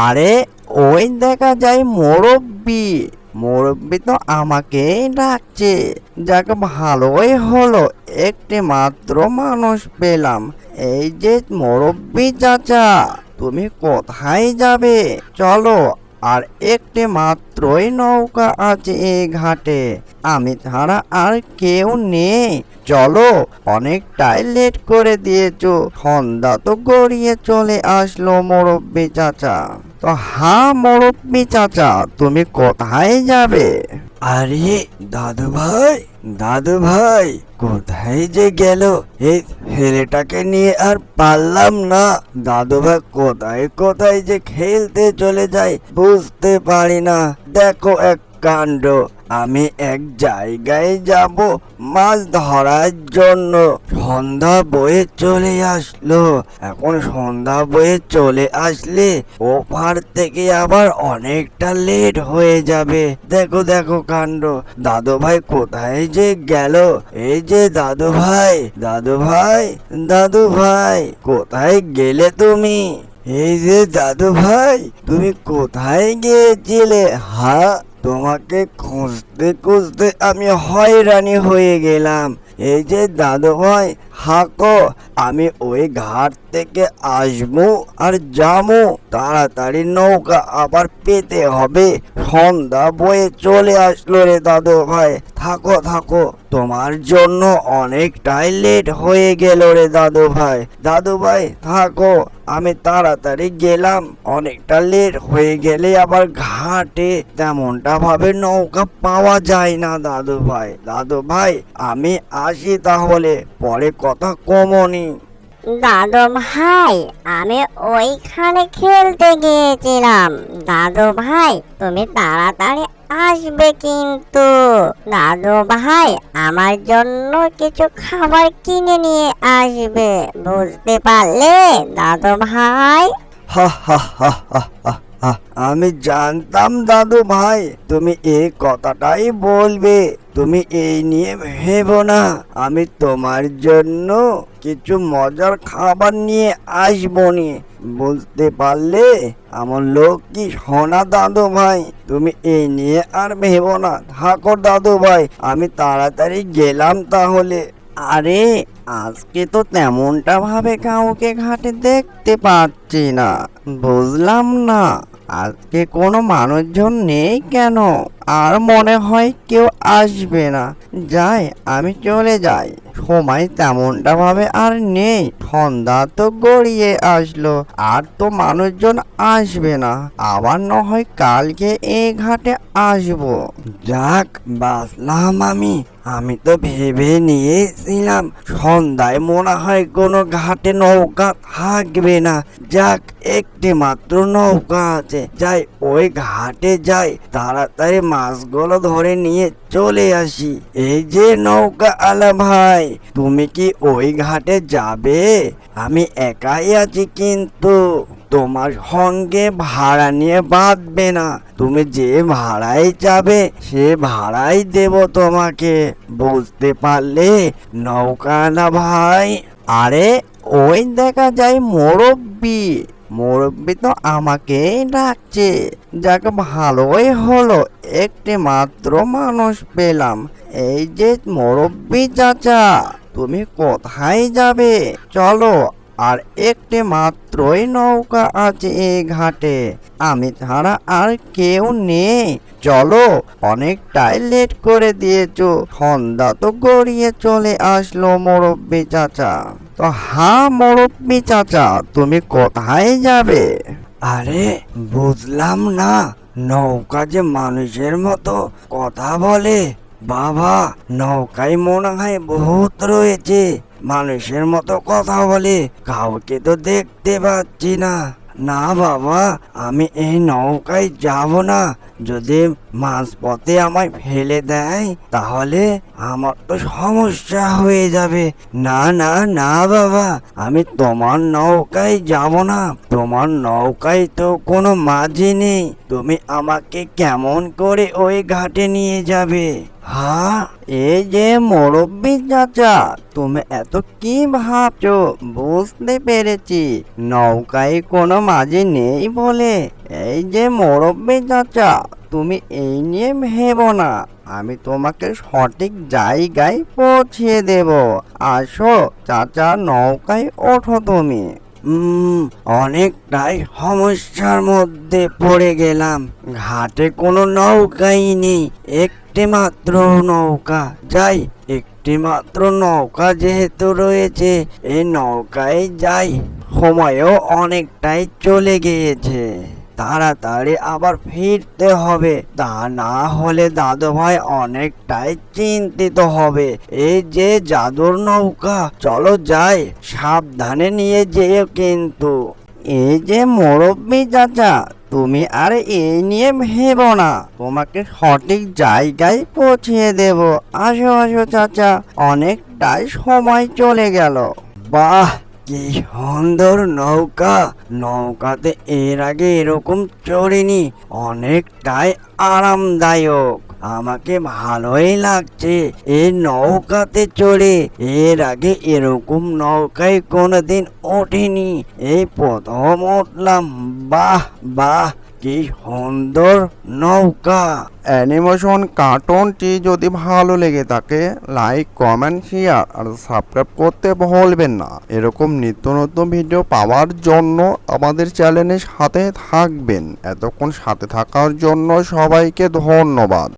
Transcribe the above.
আরে ওই দেখা যায় মুরব্বি। মুরব্বি তো আমাকেই ডাকছে। যাক ভালোই হলো, একটি মাত্র মানুষ পেলাম। এই যে মুরব্বি চাচা, তুমি কোথায় যাবে? চলো, আর একটি মাত্রই নৌকা আছে এই ঘাটে, আমি ছাড়া আর কেউ নেই। চলো, অনেকটাই লেট করে দিয়েছো, সন্ধ্যা তো গড়িয়ে চলে আসলো মুরব্বি চাচা। তো হ্যাঁ মুরব্বি চাচা, তুমি কোথায় যাবে? আরে দাদু ভাই, দাদু ভাই, কোথায় যে গেল এই ছেলেটাকে নিয়ে? আর পারলাম না। দাদু ভাই কোথায় কোথায় যে খেলতে চলে যায় বুঝতে পারি না। দেখো এক কাণ্ড, আমি এক জায়গায় যাব মাছ ধরার জন্য, সন্ধ্যা বয়ে চলে আসলো। এখন সন্ধ্যা বয়ে চলে আসলে ওপার থেকে আবার অনেকটা লেট হয়ে যাবে। দেখো দেখো কাণ্ড, দাদু ভাই কোথায় যে গেল? এই যে দাদু ভাই, দাদু ভাই, দাদু ভাই, কোথায় গেলে তুমি? এই যে দাদু ভাই, তুমি কোথায় গিয়েছিলে? হ্যাঁ, তোমাকে খুঁজতে খুঁজতে আমি হয়রানি হয়ে গেলাম। এই যে দাদু ভাই, হাঁকো, আমি ওই ঘাট থেকে আসবো আর যাবো। তাড়াতাড়ি নৌকা আবার পেতে হবে, সন্ধ্যা বয়ে চলে আসলো রে দাদু ভাই। থাকো থাকো, তোমার জন্য অনেকটাই লেট হয়ে গেল রে দাদু ভাই। দাদু ভাই থাকো, আমি তাড়াতাড়ি গেলাম। অনেকটা লেট হয়ে গেলে আবার ঘাটে তেমনটা ভাবে নৌকা পাওয়া যায় না দাদু ভাই। দাদু ভাই আমি আসি তাহলে, পরে কথা কমনি। দাদু ভাই, আমি ওইখানে খেলতে গিয়েছিলাম। দাদু ভাই, তুমি তাড়াতাড়ি আসবে কিন্তু। দাদু ভাই, আমার জন্য কিছু খাবার কিনে নিয়ে আসবে, বুঝতে পারলে দাদু ভাই? হা হা হা হা হা হা। আমি জানতাম দাদু ভাই তুমি এই কথাটাই বলবে। তুমি এই নিয়ে ভেবো না, আমি তোমার জন্য কিছু মজার খাবার নিয়ে আসবনি। বুঝতে পারলে আমার লোক কি সোনা দাদু ভাই? তুমি এই নিয়ে আর ভেবো না। থাকো দাদু ভাই, আমি তাড়াতাড়ি গেলাম তাহলে। আরে আজকে তো তেমনটা ভাবে কাউকে ঘাটে দেখতে পাচ্ছি না। বুঝলাম না, আজকে কোনো মানুষজন নেই কেন? আর মনে হয় কেউ আসবে না। যাই, আমি চলে যাই। সময় তেমনটা ভাবে আর নেই, সন্ধ্যা তো গড়িয়ে আসলো, আর তো মানুষজন আসবে না। আবার না হয় কালকে এই ঘাটে আসবো। যাক বাঁচলাম আমি। আমি তো ভেবে নিয়েছিলাম সন্ধ্যায় মনে হয় কোনো ঘাটে নৌকা থাকবে না। যাক, একটি মাত্র নৌকা আছে, যাই ওই ঘাটে যাই, তাড়াতাড়ি মাছগুলো ধরে নিয়ে চলে আসি। এই যে নৌকা আলা ভাই, তুমি কি ওই ঘাটে যাবে? আমি একাই আছি কিন্তু, তোমার সঙ্গে ভাড়া নিয়ে বাঁধবে না। তুমি যে ভাড়াই যাবে সে ভাড়াই দেব তোমাকে, বুঝতে পারলে নৌকা না ভাই? আরে ওই দেখা যায় মুরব্বি। মুরব্বি তো আমাকেই ডাকছে। যাক ভালোই হলো, একটি মাত্র মানুষ পেলাম। এই যে মুরব্বি চাচা, তুমি কোথায় যাবে? চলো, আর একটি মাত্রই নৌকা আছে এই ঘাটে, আমি ছাড়া আর কেউ নেই। চলো, অনেকটাই লেট করে দিয়েছো, সন্ধ্যা তো গড়িয়ে চলে আসলো মুরব্বি চাচা। তো হ্যাঁ মুরব্বি চাচা, তুমি কোথায় যাবে? আরে বুঝলাম না, নৌকা যে মানুষের মতো কথা বলে। বাবা, নৌকায় মনে হয় ভূত রয়েছে, মানুষের মতো কথা বলে। কাউকে তো দেখতে পাচ্ছি না। না বাবা, আমি এই নৌকায় যাব না। যদি মাঝপথে আমায় ফেলে দেয় তাহলে আমার তো সমস্যা হয়ে যাবে। না না না বাবা, আমি তোমার নৌকায় যাব না। তোমার নৌকায় তো কোনো মাঝি নেই, তুমি আমাকে কেমন করে ওই ঘাটে নিয়ে যাবে? হ্যাঁ, এই যে মুরব্বি চাচা, তুমি এত কি ভাবছো? বুঝতে পেরেছি, নৌকায় কোনো মাঝি নেই বলে। এই যে মুরব্বি চাচা, তুমি এই নিয়ে ভেবো না, আমি তোমাকে সঠিক জায়গায় পৌঁছিয়ে দেব। আসো চাচা, নৌকায় ওঠো তুমি। অনেকটাই সমস্যার মধ্যে পড়ে গেলাম। ঘাটে কোনো নৌকাই নেই, একটি মাত্র নৌকা। যাই, একটি মাত্র নৌকা যেহেতু রয়েছে, এই নৌকায় যাই। সময়ও অনেকটাই চলে গিয়েছে, তাড়াতাড়ি আবার ফিরতে হবে, তা না হলে দাদু ভাই অনেকটাই চিন্তিত হবে। এই যে জাদুর নৌকা, চলো যাই, সাবধানে নিয়ে যেও কিন্তু। এই যে মুরব্বি চাচা, তুমি আর এই নিয়ে ভেবো না, তোমাকে সঠিক জায়গায় পৌঁছিয়ে দেব। আসো আসো চাচা, অনেকটাই সময় চলে গেল। বাহ, কি সুন্দর নৌকা! নৌকাতে এর আগে এরকম চড়িনি, অনেকটাই আরামদায়ক। আমাকে ভালোই লাগছে এই নৌকাতে চড়ে। এর আগে এরকম নৌকায় কোনোদিন ওঠিনি, এই প্রথম উঠলাম। বাহ বাহ, কি সুন্দর নৌকা! অ্যানিমেশন কার্টুনটি যদি ভালো লেগে থাকে, লাইক, কমেন্ট, শেয়ার আর সাবস্ক্রাইব করতে ভুলবেন না। এরকম নিত্য নতুন ভিডিও পাওয়ার জন্য আমাদের চ্যানেলের সাথে থাকবেন। এতক্ষণ সাথে থাকার জন্য সবাইকে ধন্যবাদ।